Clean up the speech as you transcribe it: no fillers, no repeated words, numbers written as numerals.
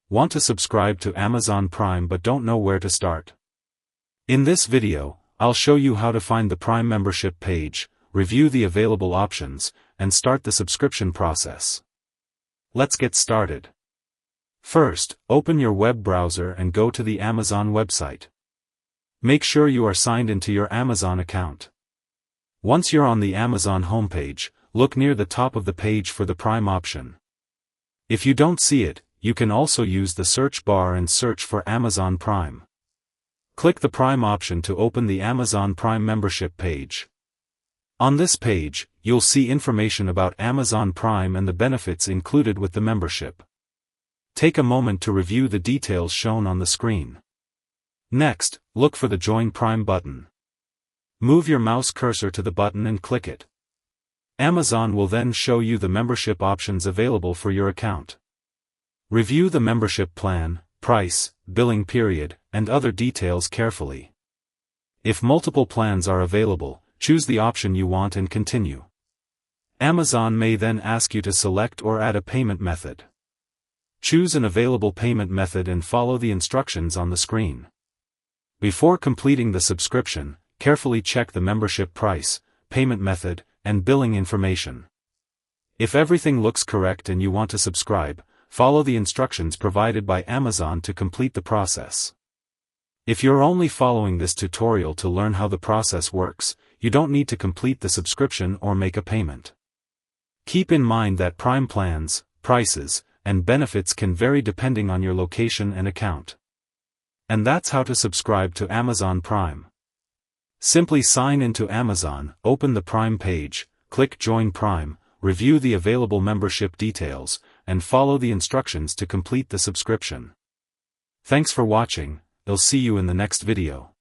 Want to subscribe to Amazon Prime but don't know where to start? In this video, I'll show you how to find the Prime membership page, review the available options, and start the subscription process. Let's get started. First, open your web browser and go to the Amazon website. Make sure you are signed into your Amazon account. Once you're on the Amazon homepage, look near the top of the page for the Prime option. If you don't see it, you can also use the search bar and search for Amazon Prime. Click the Prime option to open the Amazon Prime membership page. On this page, you'll see information about Amazon Prime and the benefits included with the membership. Take a moment to review the details shown on the screen. Next, look for the Join Prime button. Move your mouse cursor to the button and click it. Amazon will then show you the membership options available for your account. Review the membership plan, price, billing period, and other details carefully. If multiple plans are available, choose the option you want and continue. Amazon may then ask you to select or add a payment method. Choose an available payment method and follow the instructions on the screen. Before completing the subscription, carefully check the membership price, payment method, and billing information. If everything looks correct and you want to subscribe, follow the instructions provided by Amazon to complete the process. If you're only following this tutorial to learn how the process works, you don't need to complete the subscription or make a payment. Keep in mind that Prime plans, prices, and benefits can vary depending on your location and account. And that's how to subscribe to Amazon Prime. Simply sign into Amazon, open the Prime page, click Join Prime, review the available membership details, and follow the instructions to complete the subscription. Thanks for watching. I'll see you in the next video.